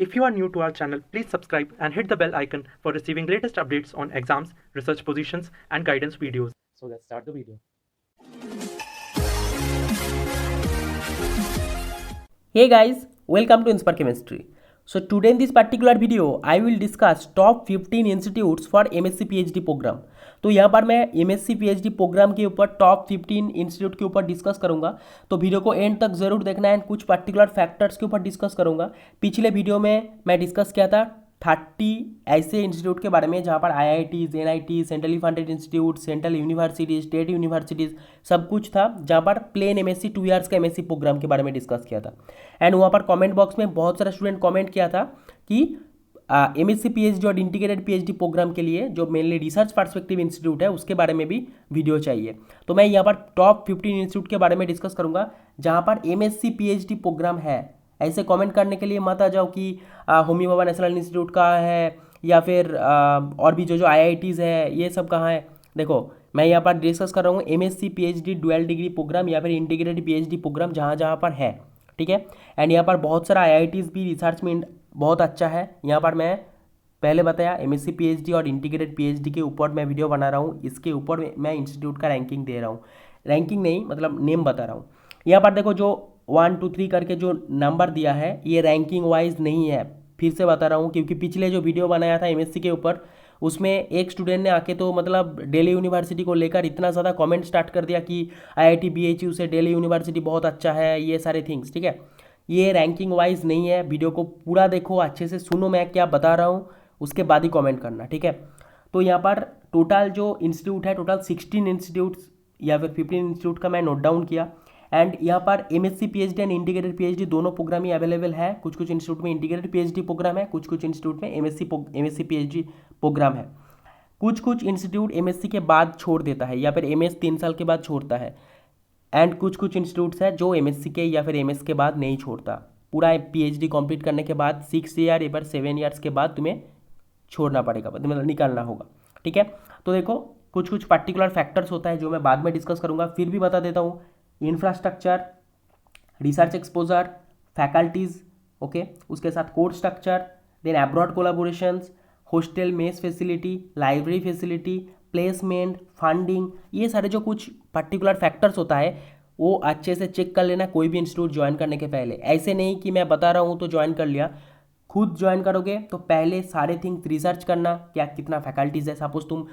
If you are new to our channel, please subscribe and hit the bell icon for receiving latest updates on exams, research positions, and guidance videos. So let's start the video. Hey guys, welcome to Inspire Chemistry. So today in this particular video, I will discuss top 15 institutes for MSc PhD program. तो यहाँ पर मैं MSc PhD programme के ऊपर top 15 institute के ऊपर discuss करूँगा, तो वीडियो को एंड तक ज़रूर देखना है। कुछ पर्टिकुलर फैक्टर्स के ऊपर डिस्कस करूँगा। पिछले वीडियो में मैं डिस्कस किया था 30 ऐसे इंस्टीट्यूट के बारे में जहाँ पर IITs, NITs, centrally funded institute, central universities, state universities सब कुछ था, जहाँ पर प्लेन MSc 2 ईयर्स का MSc प्रोग्राम के बारे में डिस्कस किया था। एंड वहाँ पर कमेंट बॉक्स में बहुत सारा स्टूडेंट कमेंट किया था कि MSc PhD और इंटीग्रेटेड PhD प्रोग्राम के लिए जो मेनली रिसर्च पर्सपेक्टिव इंस्टीट्यूट है उसके बारे में भी वीडियो चाहिए। तो मैं यहाँ पर टॉप 15 इंस्टीट्यूट के बारे में डिस्कस करूँगा जहाँ पर MSc PhD प्रोग्राम है। ऐसे कमेंट करने के लिए मत आ जाओ कि होमी भाभा नेशनल इंस्टीट्यूट का है या फिर और भी जो IITs है ये सब कहाँ है। देखो मैं यहाँ पर डिस्कस कर रहा हूँ MSc PhD dual degree program या फिर इंटीग्रेटेड PhD प्रोग्राम जहाँ जहाँ पर है, ठीक है। एंड यहाँ पर बहुत सारा IITs भी रिसर्च में बहुत अच्छा है। यहाँ पर मैं पहले बताया MSc PhD और इंटीग्रेटेड PhD के ऊपर मैं वीडियो बना रहा हूँ। इसके ऊपर मैं इंस्टीट्यूट का रैंकिंग दे रहा हूँ, रैंकिंग नहीं मतलब नेम बता रहा हूँ। यहाँ पर देखो जो 1 2 3 करके जो नंबर दिया है ये रैंकिंग वाइज नहीं है, फिर से बता रहा हूँ, क्योंकि पिछले जो वीडियो बनाया था MSc के ऊपर उसमें एक स्टूडेंट ने आके तो मतलब दिल्ली यूनिवर्सिटी को लेकर इतना ज़्यादा कमेंट स्टार्ट कर दिया कि IIT BHU से दिल्ली यूनिवर्सिटी बहुत अच्छा है, ये सारे थिंग्स, ठीक है। ये रैंकिंग वाइज नहीं है। वीडियो को पूरा देखो, अच्छे से सुनो मैं क्या बता रहा हूँ, उसके बाद ही कमेंट करना, ठीक है। तो यहाँ पर टोटल जो इंस्टीट्यूट है, टोटल 16 इंस्टीट्यूट्स या फिर 15 इंस्टीट्यूट का मैं नोट डाउन किया। एंड यहाँ पर MSc PhD and integrated PhD दोनों प्रोग्राम ही अवेलेबल है। कुछ कुछ इंस्टीट्यूट में इंटीग्रेटेड PhD प्रोग्राम है, कुछ कुछ इंस्टीट्यूट में MSc PhD प्रोग्राम है। कुछ कुछ इंस्टीट्यूट MSc के बाद छोड़ देता है या फिर MS 3 साल के बाद छोड़ता है। एंड कुछ कुछ इंस्टीट्यूट्स है जो MSc के या फिर MS के बाद नहीं छोड़ता। पूरा PhD कंप्लीट करने के बाद 6 ईयर या फिर 7 ईयर्स के बाद तुम्हें छोड़ना पड़ेगा, मतलब निकालना होगा, ठीक है। तो देखो कुछ कुछ पर्टिकुलर फैक्टर्स होता है जो मैं बाद में डिस्कस करूँगा, फिर भी बता देता हूँ। Infrastructure, research exposure, faculties, okay, उसके साथ course structure, then abroad collaborations, hostel mess facility, library facility, placement, funding, ये सारे जो कुछ पर्टिकुलर फैक्टर्स होता है वो अच्छे से चेक कर लेना कोई भी इंस्टीट्यूट ज्वाइन करने के पहले। ऐसे नहीं कि मैं बता रहा हूँ तो ज्वाइन कर लिया। खुद ज्वाइन करोगे तो पहले सारे थिंग्स रिसर्च करना, क्या कितना फैकल्टीज़ है। सपोज तुम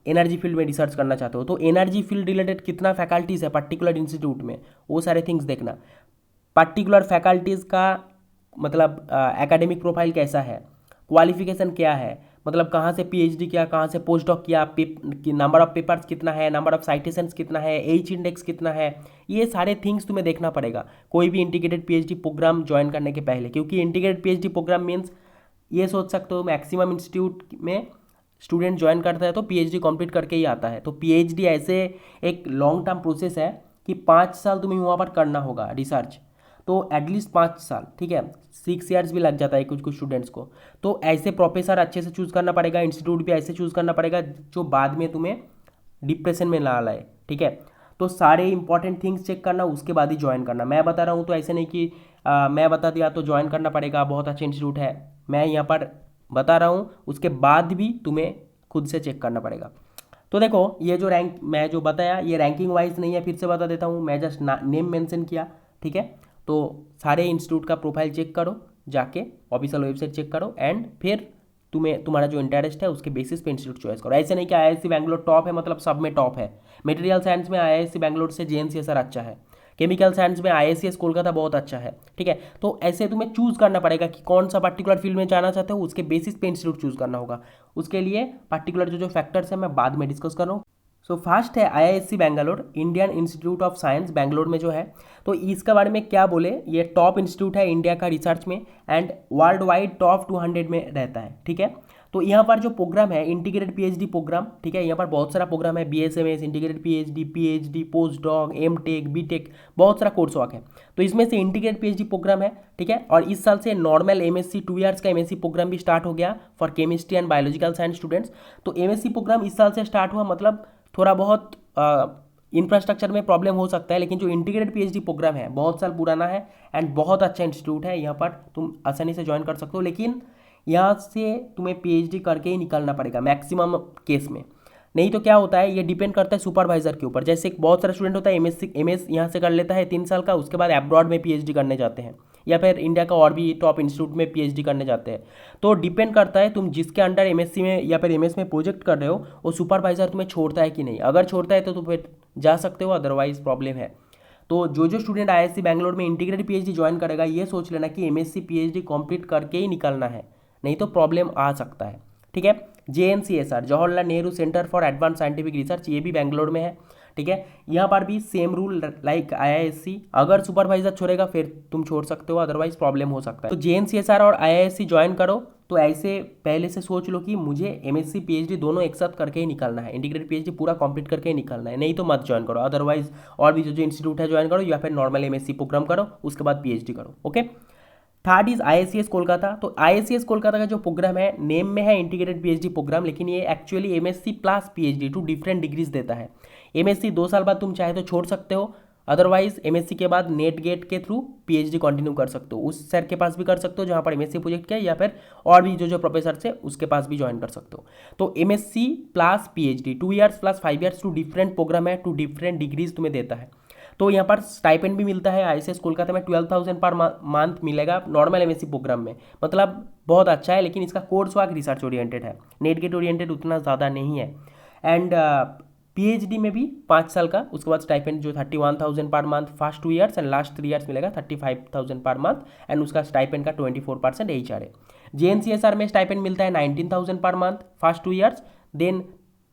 एनर्जी फील्ड में रिसर्च करना चाहते हो तो एनर्जी फील्ड रिलेटेड कितना फैकल्टीज़ है पर्टिकुलर इंस्टीट्यूट में, वो सारे थिंग्स देखना। पर्टिकुलर फैकल्टीज़ का मतलब एकेडमिक प्रोफाइल कैसा है, क्वालिफिकेशन क्या है, मतलब कहाँ से PhD किया, कहाँ से पोस्ट डॉक किया, नंबर ऑफ पेपर्स कितना है, नंबर ऑफ साइटेशंस कितना है, H इंडेक्स कितना है, ये सारे थिंग्स तुम्हें देखना पड़ेगा कोई भी इंटीग्रेटेड PhD प्रोग्राम ज्वाइन करने के पहले। क्योंकि इंटीग्रेटेड PhD प्रोग्राम मीन्स ये सोच सकते हो मैक्सिमम इंस्टीट्यूट में स्टूडेंट ज्वाइन करता है तो PhD कंप्लीट करके ही आता है। तो PhD ऐसे एक लॉन्ग टर्म प्रोसेस है कि 5 साल तुम्हें वहाँ पर करना होगा रिसर्च, तो एटलीस्ट 5 साल, ठीक है। 6 ईयर्स भी लग जाता है कुछ कुछ स्टूडेंट्स को। तो ऐसे प्रोफेसर अच्छे से चूज़ करना पड़ेगा, इंस्टीट्यूट भी ऐसे चूज़ करना पड़ेगा जो बाद में तुम्हें डिप्रेशन में ना लाए, ठीक है। तो सारे इंपॉर्टेंट थिंग्स चेक करना, उसके बाद ही ज्वाइन करना। मैं बता रहा हूँ तो ऐसे नहीं कि मैं बता दिया तो ज्वाइन करना पड़ेगा, बहुत अच्छा इंस्टीट्यूट है। मैं यहाँ पर बता रहा हूँ, उसके बाद भी तुम्हें खुद से चेक करना पड़ेगा। तो देखो ये जो रैंक मैं जो बताया ये रैंकिंग वाइज नहीं है, फिर से बता देता हूँ, मैं जस्ट नेम मेंशन किया, ठीक है। तो सारे इंस्टीट्यूट का प्रोफाइल चेक करो, जाके ऑफिशियल वेबसाइट चेक करो एंड फिर तुम्हारा जो इंटरेस्ट है उसके बेसिस पे इंस्टीट्यूट चॉइस करो। ऐसे नहीं कि IISc बैंगलोर टॉप है मतलब सब में टॉप है। मटेरियल साइंस में IISc बैंगलोर से JNCSR अच्छा है, केमिकल साइंस में IICS कोलकाता बहुत अच्छा है, ठीक है। तो ऐसे तुम्हें चूज़ करना पड़ेगा कि कौन सा पर्टिकुलर फील्ड में जाना चाहते हो, उसके बेसिस पे इंस्टीट्यूट चूज़ करना होगा। उसके लिए पर्टिकुलर जो फैक्टर्स है मैं बाद में डिस्कस कर रहा हूँ। सो फर्स्ट है IISc Bangalore, Indian institute of science Bangalore में जो है। तो इसके बारे में क्या बोले, ये टॉप इंस्टीट्यूट है इंडिया का रिसर्च में एंड वर्ल्ड वाइड टॉप 200 में रहता है, ठीक है। तो यहाँ पर जो प्रोग्राम है इंटीग्रेटेड PhD प्रोग्राम, ठीक है, यहाँ पर बहुत सारा प्रोग्राम है, BSMS, integrated PhD post doc, MTech, BTech, बहुत सारा कोर्स वर्क है। तो इसमें से इंटीग्रेटेड PhD प्रोग्राम है, ठीक है। और इस साल से नॉर्मल MSc 2 ईयर्स का MSc प्रोग्राम भी स्टार्ट हो गया for chemistry and biological science students. तो MSc प्रोग्राम इस साल से स्टार्ट हुआ, मतलब थोड़ा बहुत इंफ्रास्ट्रक्चर में प्रॉब्लम हो सकता है, लेकिन जो इंटीग्रेटेड पीएचडी प्रोग्राम है बहुत साल पुराना है एंड बहुत अच्छा इंस्टीट्यूट है, यहाँ पर तुम आसानी से ज्वाइन कर सकते हो। लेकिन यहाँ से तुम्हें पीएचडी करके ही निकलना पड़ेगा मैक्सिमम केस में, नहीं तो क्या होता है ये डिपेंड करता है सुपरवाइजर के ऊपर। जैसे बहुत सारा स्टूडेंट होता है एमएस यहाँ से कर लेता है 3 साल का, उसके बाद अब्रॉड में पीएचडी करने जाते हैं या फिर इंडिया का और भी टॉप इंस्टीट्यूट में पीएचडी करने जाते हैं। तो डिपेंड करता है तुम जिसके अंडर एमएससी में या फिर एमएस में प्रोजेक्ट कर रहे हो वो सुपरवाइजर तुम्हें छोड़ता है कि नहीं। अगर छोड़ता है तो फिर जा सकते हो, अदरवाइज प्रॉब्लम है। तो जो स्टूडेंट आईआईएससी बैंगलोर में इंटीग्रेटेड पीएचडी ज्वाइन करेगा ये सोच लेना कि एमएससी पीएचडी कंप्लीट करके ही निकलना है, नहीं तो प्रॉब्लम आ सकता है। ठीक है, JNCSR Jawaharlal Nehru centre for advance scientific research, ये भी बेंगलोर में है। ठीक है, यहाँ पर भी सेम रूल लाइक IISc, अगर सुपरवाइजर छोड़ेगा फिर तुम छोड़ सकते हो, अदरवाइज प्रॉब्लम हो सकता है। तो JNCSR और IISc ज्वाइन करो तो ऐसे पहले से सोच लो कि मुझे MSc PhD दोनों एक साथ करके ही निकलना है, इंटीग्रेटेड पीएचडी पूरा कंप्लीट करके ही निकलना है, नहीं तो मत ज्वाइन करो। अदरवाइज और भी जो इंस्टीट्यूट है ज्वाइन करो या फिर नॉर्मल MSc प्रोग्राम करो, उसके बाद PhD करो। Okay, third is IICS Kolkata. तो IICS कोलकाता का जो प्रोग्राम है नेम में है इंटीग्रेटेड पीएचडी प्रोग्राम, लेकिन ये actually MSc plus PhD two different degrees देता है। MSc 2 साल बाद तुम चाहे तो छोड़ सकते हो, अदरवाइज MSc के बाद नेट गेट के थ्रू PhD कंटिन्यू कर सकते हो, उस सर के पास भी कर सकते हो जहाँ पर MSc प्रोजेक्ट किया, या फिर और भी जो प्रोफेसर से उसके पास भी ज्वाइन कर सकते हो। तो MSc plus PhD 2 years plus 5 years two different program है, टू डिफरेंट डिग्रीज तुम्हें देता है। तो यहाँ पर स्टाइपेंड भी मिलता है। IICS कोलकाता में 12,000 पर मंथ मिलेगा नॉर्मल MSc प्रोग्राम में, मतलब बहुत अच्छा है। लेकिन इसका कोर्स वर्क रिसर्च ओरिएंटेड है, नेट गेट ओरिएंटेड उतना ज़्यादा नहीं है। एंड PhD में भी 5 साल का, उसके बाद स्टाइपेंड जो 31,000 पर month first 2 years and last 3 years मिलेगा 35,000 पर मंथ, एंड उसका स्टाइपेंड का 24% HR है। JNCSR में स्टाइपेंड मिलता है 19,000 पर month first 2 years, then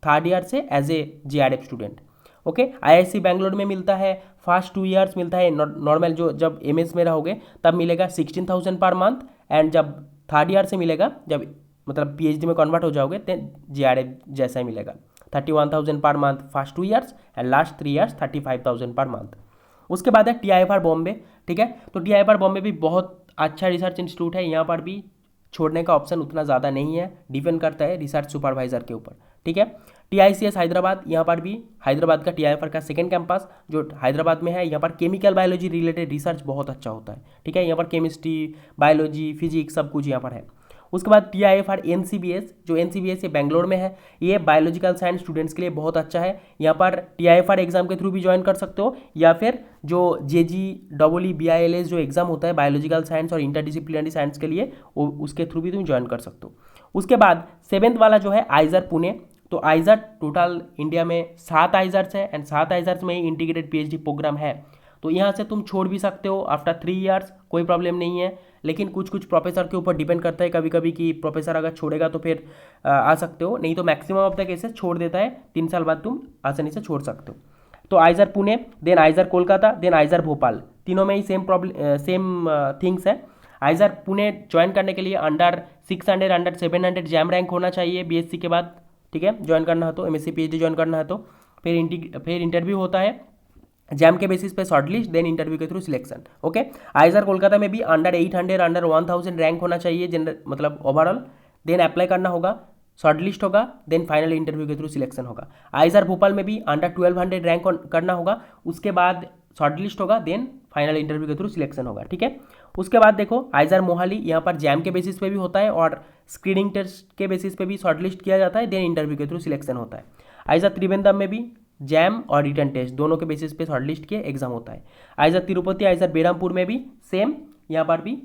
third year से as a JRF student. Okay, IISc Bangalore में मिलता है फर्स्ट 2 ईयर्स मिलता है नॉर्मल, जो जब MS में रहोगे तब मिलेगा 16,000 पर मंथ, एंड जब थर्ड ईयर से मिलेगा, जब मतलब PhD में कन्वर्ट हो जाओगे तो JRF जैसा ही मिलेगा 31,000 पर month first 2 years and last 3 years 35,000 per month. उसके बाद है TIFR बॉम्बे। ठीक है, तो TIFR बॉम्बे भी बहुत अच्छा रिसर्च इंस्टीट्यूट है, यहाँ पर भी छोड़ने का ऑप्शन उतना ज़्यादा नहीं है, डिपेंड करता है रिसर्च सुपरवाइजर के ऊपर। ठीक है, TICS हैदराबाद, यहाँ पर भी हैदराबाद का TIFR का सेकेंड कैंपस जो हैदराबाद में है, यहाँ पर केमिकल बायोलॉजी रिलेटेड रिसर्च बहुत अच्छा होता है। ठीक है, यहाँ पर केमिस्ट्री, बायोलॉजी, फिजिक्स सब कुछ यहाँ पर है। उसके बाद TIFR NCBS, जो NCBS ये बेंगलोर में है, ये बायोलॉजिकल साइंस स्टूडेंट्स के लिए बहुत अच्छा है। यहाँ पर TIFR एग्जाम के थ्रू भी ज्वाइन कर सकते हो, या फिर जो JEE BILS जो एग्जाम होता है बायोलॉजिकल साइंस और इंटरडिसिप्लिनरी साइंस के लिए, वो उसके थ्रू भी तुम ज्वाइन कर सकते हो। उसके बाद 7th वाला जो है आइजर पुणे। तो आइजर टोटल इंडिया में 7 आइजर्स है, एंड 7 आइजर्स में ही इंटीग्रेटेड PhD प्रोग्राम है। तो यहाँ से तुम छोड़ भी सकते हो आफ्टर 3 ईयर्स, कोई प्रॉब्लम नहीं है। लेकिन कुछ प्रोफेसर के ऊपर डिपेंड करता है कभी कभी कि प्रोफेसर अगर छोड़ेगा तो फिर आ सकते हो, नहीं तो मैक्सिमम ऑफ द केसेस छोड़ देता है, 3 साल बाद तुम आसानी से छोड़ सकते हो। तो IISER Pune, then IISER Kolkata, then IISER Bhopal, तीनों में ही सेम थिंग्स है। आइजर पुणे ज्वाइन करने के लिए अंडर 600 अंडर 700 जैम रैंक होना चाहिए BSc के बाद। ठीक है, ज्वाइन करना है तो MSc PhD ज्वाइन करना है तो फिर इंटरव्यू होता है जैम के बेसिस पे शॉर्टलिस्ट, देन इंटरव्यू के थ्रू सिलेक्शन। ओके, आइजर कोलकाता में भी अंडर 800 अंडर 1000 रैंक होना चाहिए जनरल, मतलब ओवरऑल, देन अप्लाई करना होगा, शॉर्टलिस्ट होगा, देन फाइनल इंटरव्यू के थ्रू सिलेक्शन होगा। आइजर भोपाल में भी अंडर 1200 रैंक करना होगा, उसके बाद शॉर्टलिस्ट होगा, देन फाइनल इंटरव्यू के थ्रू सिलेक्शन होगा। ठीक है, उसके बाद देखो आइजर मोहाली, यहाँ पर जैम के बेसिस पे भी होता है और स्क्रीनिंग टेस्ट के बेसिस पे भी शॉर्टलिस्ट किया जाता है, देन इंटरव्यू के थ्रू सिलेक्शन होता है। आइजर त्रिवेंद्रम में भी जैम और रिटर्न टेस्ट दोनों के बेसिस पे शॉर्टलिस्ट के एग्जाम होता है। आइजर तिरुपति, आइजर बेरमपुर में भी सेम, यहाँ पर भी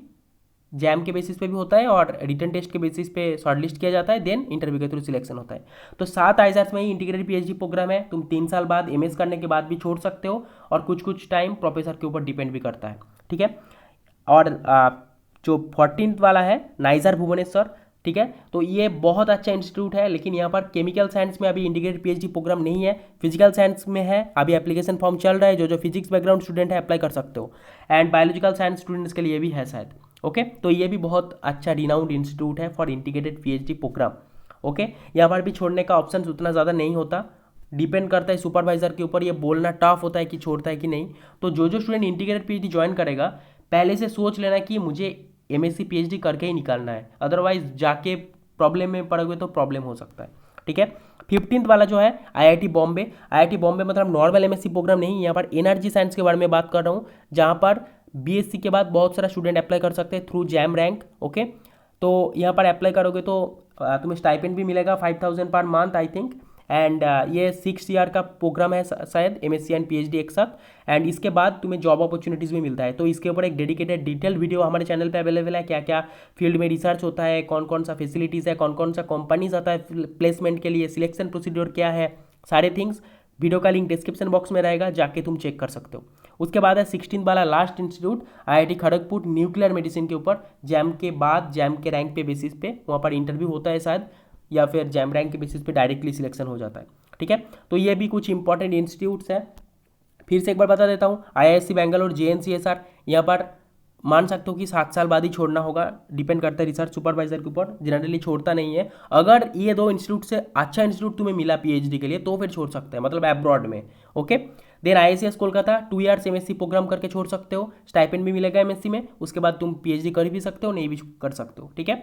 जैम के बेसिस पे भी होता है और रिटर्न टेस्ट के बेसिस पे शॉर्टलिस्ट किया जाता है, देन इंटरव्यू के थ्रू सिलेक्शन होता है। तो 7 आइजर्स में ही इंटीग्रेटेड PhD प्रोग्राम है, तुम 3 साल बाद MS करने के बाद भी छोड़ सकते हो, और कुछ टाइम प्रोफेसर के ऊपर डिपेंड भी करता है। ठीक है, और जो 14th वाला है नाइजर भुवनेश्वर। ठीक है, तो ये बहुत अच्छा इंस्टीट्यूट है, लेकिन यहाँ पर केमिकल साइंस में अभी इंटीग्रेटेड PhD प्रोग्राम नहीं है, फिजिकल साइंस में है। अभी एप्लीकेशन फॉर्म चल रहा है, जो फिजिक्स बैकग्राउंड स्टूडेंट है अप्लाई कर सकते हो, एंड बायोलॉजिकल साइंस स्टूडेंट्स के लिए भी है शायद। ओके, तो ये भी बहुत अच्छा रिनाउंड इंस्टीट्यूट है for integrated PhD program. Okay, यहाँ पर भी छोड़ने का ऑप्शन उतना ज़्यादा नहीं होता, डिपेंड करता है सुपरवाइजर के ऊपर, ये बोलना टफ होता है कि छोड़ता है कि नहीं। तो जो स्टूडेंट इंटीग्रेटेड PhD ज्वाइन करेगा पहले से सोच लेना कि मुझे MSc PhD करके ही निकालना है, अदरवाइज जाके प्रॉब्लम में पड़ोगे तो प्रॉब्लम हो सकता है। ठीक है। 15th वाला जो है आईआईटी बॉम्बे। आईआईटी बॉम्बे मतलब नॉर्मल एमएससी प्रोग्राम नहीं, यहाँ पर एनर्जी साइंस के बारे में बात कर रहा हूँ, जहाँ पर बीएससी के बाद बहुत सारा स्टूडेंट अप्लाई कर सकते हैं थ्रू जैम रैंक। ओके, तो यहाँ पर अप्लाई करोगे तो तुम्हें स्टाइपेंड भी मिलेगा 5000 per month I think. And ये 6 ईयर का प्रोग्राम है शायद, एमएससी एंड पीएचडी एक साथ। एंड इसके बाद तुम्हें जॉब अपॉर्चुनिटीज़ भी मिलता है। तो इसके ऊपर एक डेडिकेटेड डिटेल वीडियो हमारे चैनल पे अवेलेबल है, क्या क्या फील्ड में रिसर्च होता है, कौन कौन सा फैसिलिटीज़ है, कौन कौन सा कंपनीज आता है प्लेसमेंट के लिए, सिलेक्शन प्रोसीड्योर क्या है, सारे थिंग्स। वीडियो का लिंक डिस्क्रिप्शन बॉक्स में रहेगा, जाके तुम चेक कर सकते हो। उसके बाद है 16 वाला last institute IIT Kharagpur, nuclear medicine के ऊपर। जैम के बाद जैम के रैंक पे बेसिस पे वहाँ पर इंटरव्यू होता है शायद, या फिर जैम रैंक के बेसिस पे डायरेक्टली सिलेक्शन हो जाता है। ठीक है, तो ये भी कुछ इंपॉर्टेंट इंस्टीट्यूट्स हैं। फिर से एक बार बता देता हूँ, आईआईएससी बैंगलोर, जेएनसीएसआर, यहाँ पर मान सकते हो कि 7 साल बाद ही छोड़ना होगा, डिपेंड करता है रिसर्च सुपरवाइजर के ऊपर, जनरली छोड़ता नहीं है। अगर ये 2 इंस्टीट्यूट से अच्छा इंस्टीट्यूट तुम्हें मिला पीएचडी के लिए तो फिर छोड़ सकते हैं, मतलब अब्रॉड में। Okay, then IICS Kolkata 2 years MSc program करके छोड़ सकते हो, स्टाइपेंड भी मिलेगा एमएससी में। उसके बाद तुम पीएचडी कर भी सकते हो, नहीं भी कर सकते हो। ठीक है,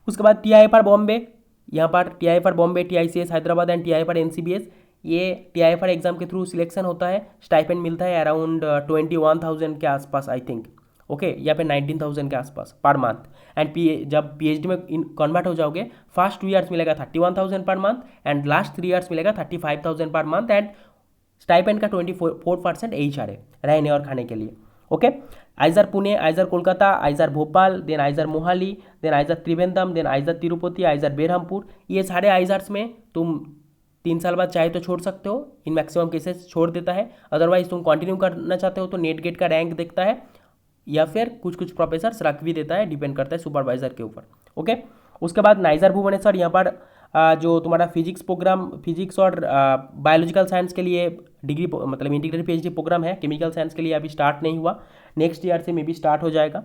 उसके बाद टीआईएफआर बॉम्बे, यहाँ पर TIFR Bombay, TICS Hyderabad and TIFR NCBS, ये टीआईएफआर एग्जाम के थ्रू सिलेक्शन होता है। स्टाइपेंड मिलता है अराउंड 21,000 के आसपास आई थिंक। ओके, या फिर 19,000 के आसपास पर मंथ। एंड जब पीएचडी में कन्वर्ट हो जाओगे, फर्स्ट 2 ईयर्स मिलेगा 31,000 per month and last 3 years मिलेगा 35,000 पर मंथ। एंड स्टाइपेंड का 24% एचआर है रहने और खाने के लिए। Okay, IISER Pune, IISER Kolkata, IISER Bhopal, then IISER Mohali, then IISER Trivandrum, then IISER Tirupati, IISER Berhampur. ये सारे आइजर्स में तुम 3 साल बाद चाहे तो छोड़ सकते हो, इन मैक्सिमम केसेस छोड़ देता है। अदरवाइज तुम कंटिन्यू करना चाहते हो तो नेट गेट का रैंक देखता है, या फिर कुछ कुछ प्रोफेसर्स रख भी देता है, डिपेंड करता है सुपरवाइजर के ऊपर। ओके, उसके बाद नाइजर भुवनेश्वर, यहाँ पर जो तुम्हारा फिजिक्स प्रोग्राम, फिजिक्स और बायोलॉजिकल साइंस के लिए डिग्री मतलब इंटीग्रेटेड पीएचडी प्रोग्राम है। केमिकल साइंस के लिए अभी स्टार्ट नहीं हुआ, नेक्स्ट ईयर से मे बी स्टार्ट हो जाएगा।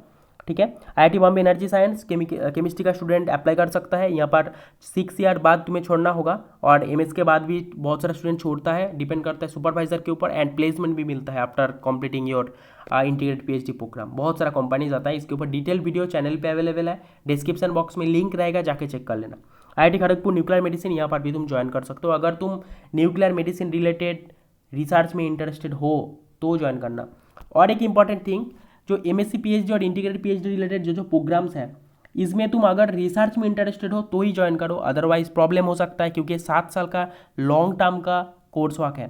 ठीक है, IIT Bombay energy science chemistry का स्टूडेंट अप्लाई कर सकता है। यहाँ पर 6 ईयर बाद तुम्हें छोड़ना होगा, और एमएस के बाद भी बहुत सारा स्टूडेंट छोड़ता है, डिपेंड करता है सुपरवाइजर के ऊपर। एंड प्लेसमेंट भी मिलता है after completing your integrated PhD program. बहुत सारा कंपनीज आता है, इसके ऊपर डिटेल वीडियो चैनल पे अवेलेबल है, डिस्क्रिप्शन बॉक्स में लिंक रहेगा, जाके चेक कर लेना। आईआईटी खड़गपुर न्यूक्लियर मेडिसिन, यहाँ पर भी तुम ज्वाइन कर सकते हो। अगर तुम न्यूक्लियर मेडिसिन रिलेटेड रिसर्च में इंटरेस्टेड हो तो ज्वाइन करना। और एक इंपॉर्टेंट थिंग, जो एमएससी पीएचडी और इंटीग्रेटेड पीएचडी रिलेटेड जो प्रोग्राम्स हैं, इसमें तुम अगर रिसर्च में इंटरेस्टेड हो तो ही ज्वाइन करो, अदरवाइज प्रॉब्लम हो सकता है, क्योंकि 7 साल का लॉन्ग टर्म का कोर्स वर्क है।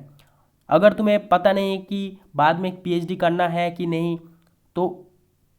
अगर तुम्हें पता नहीं कि बाद में पीएचडी करना है कि नहीं, तो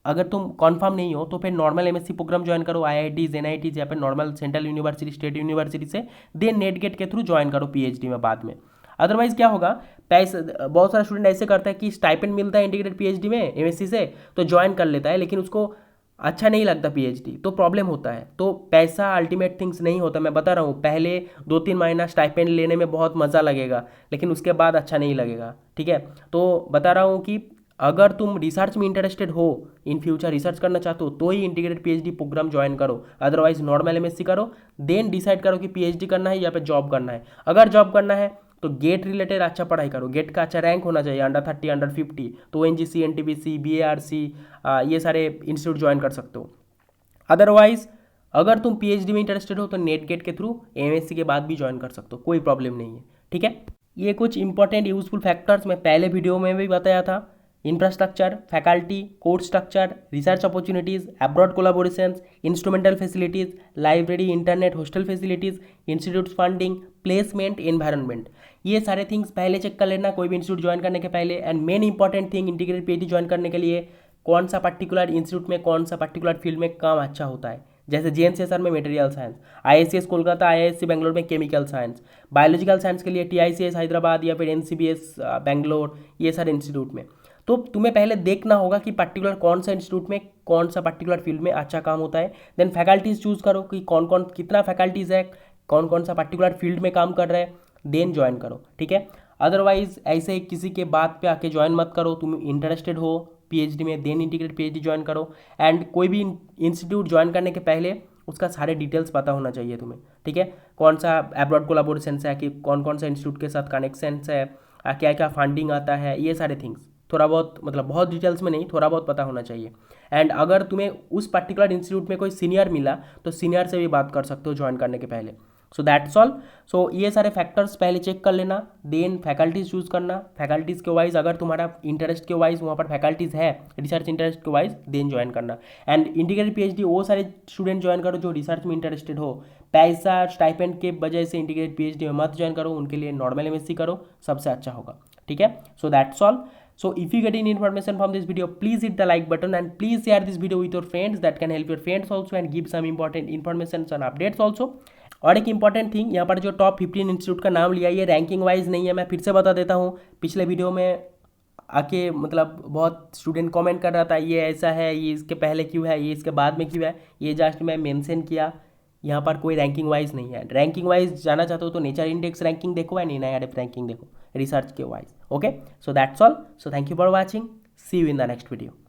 अगर तुम कंफर्म नहीं हो तो फिर नॉर्मल एमएससी प्रोग्राम ज्वाइन करो, आईआईटीज, एनआईटीज, या फिर normal central university, state university से, देन नेट गेट के थ्रू ज्वाइन करो पीएचडी में बाद में। अदरवाइज क्या होगा, पैसे बहुत सारे स्टूडेंट ऐसे करता है कि स्टाइपेंड मिलता है इंटीग्रेटेड पीएचडी में एमएससी से तो ज्वाइन कर लेता है, लेकिन उसको अच्छा नहीं लगता पीएचडी, तो प्रॉब्लम होता है। तो पैसा अल्टीमेट थिंग्स नहीं होता, मैं बता रहा हूँ। पहले 2-3 महीना स्टाइपेंड लेने में बहुत मज़ा लगेगा, लेकिन उसके बाद अच्छा नहीं लगेगा। ठीक है, तो बता रहा हूँ कि अगर तुम रिसर्च में इंटरेस्टेड हो, इन फ्यूचर रिसर्च करना चाहते हो, तो ही इंटीग्रेटेड पीएचडी प्रोग्राम ज्वाइन करो, अदरवाइज नॉर्मल एमएससी करो, देन डिसाइड करो कि पीएचडी करना है या फिर जॉब करना है। अगर जॉब करना है तो गेट रिलेटेड अच्छा पढ़ाई करो, गेट का अच्छा रैंक होना चाहिए, अंडर 30, अंडर 50, तो ओएनजीसी, एनटीपीसी, बीएआरसी, ये सारे इंस्टीट्यूट ज्वाइन कर सकते हो। अदरवाइज अगर तुम पीएचडी में इंटरेस्टेड हो तो नेट गेट के थ्रू एमएससी के बाद भी ज्वाइन कर सकते हो, कोई प्रॉब्लम नहीं है। ठीक है, ये कुछ इंपॉर्टेंट यूजफुल फैक्टर्स मैं पहले वीडियो में भी बताया था। Infrastructure, faculty, course structure, research opportunities, abroad collaborations, instrumental facilities, library, internet, hostel facilities, institute funding, placement, environment, ये सारे थिंग्स पहले चेक कर लेना कोई भी इंस्टीट्यूट ज्वाइन करने के पहले। And main important thing, integrated PhD join करने के लिए कौन सा पर्टिकुलर इंस्टीट्यूट में, कौन सा पर्टिकुलर फील्ड में काम अच्छा होता है। जैसे जेएनसीएसआर में material science, IICS Kolkata, IISc Bangalore में केमिकल साइंस, बायोलॉजिकल साइंस के लिए टीआईसीएस हैदराबाद या फिर एनसीबीएस बेंगलोर, ये सारे इंस्टीट्यूट में। तो तुम्हें पहले देखना होगा कि पर्टिकुलर कौन सा इंस्टीट्यूट में कौन सा पर्टिकुलर फील्ड में अच्छा काम होता है। देन फैकल्टीज चूज करो कि कौन कौन कितना फैकल्टीज है, कौन कौन सा पर्टिकुलर फील्ड में काम कर रहे हैं, देन ज्वाइन करो। ठीक है, अदरवाइज ऐसे ही किसी के बात पे आके ज्वाइन मत करो। तुम इंटरेस्टेड हो पीएचडी में, देन इंटीग्रेटेड पीएचडी ज्वाइन करो। एंड कोई भी इंस्टीट्यूट ज्वाइन करने के पहले उसका सारे डिटेल्स पता होना चाहिए तुम्हें। ठीक है, कौन सा अब्रॉड कोलाबोरेशन है, कि कौन कौन सा इंस्टीट्यूट के साथ कनेक्शन है, क्या क्या फंडिंग आता है, ये सारे थिंग्स थोड़ा बहुत, मतलब बहुत डिटेल्स में नहीं, थोड़ा बहुत पता होना चाहिए। एंड अगर तुम्हें उस पर्टिकुलर इंस्टीट्यूट में कोई सीनियर मिला तो सीनियर से भी बात कर सकते हो ज्वाइन करने के पहले। सो दैट्स ऑल। सो ये सारे फैक्टर्स पहले चेक कर लेना, देन फैकल्टीज चूज़ करना। फैकल्टीज़ के वाइज अगर तुम्हारा इंटरेस्ट के वाइज वहाँ पर फैकल्टीज़ है रिसर्च इंटरेस्ट के वाइज, देन ज्वाइन करना। एंड इंटीग्रेटेड पीएचडी वो सारे स्टूडेंट ज्वाइन करो जो रिसर्च में इंटरेस्टेड हो। पैसा स्टाइपेंड के वजह से इंटीग्रेटेड पीएचडी में मत ज्वाइन करो, उनके लिए नॉर्मल एमएससी करो, सबसे अच्छा होगा। ठीक है, सो that's all. So if you get any information from this video, please hit the like button and please share this video with your friends, that can help your friends also and give some important information and updates also। और एक important thing, यहाँ पर जो top 15 institute का नाम लिया, ये ranking wise नहीं है, मैं फिर से बता देता हूँ। पिछले वीडियो में आके मतलब बहुत स्टूडेंट कमेंट कर रहा था ये ऐसा है, ये इसके पहले क्यों है, ये इसके बाद में क्यों है, ये जस्ट मैं मेंशन किया। यहाँ पर कोई रैंकिंग वाइज नहीं है। रैंकिंग वाइज जाना चाहते हो तो नेचर इंडेक्स रैंकिंग देखो एंड NIRF रैंकिंग देखो रिसर्च के wise. Okay, so that's all. So thank you for watching, see you in the next video.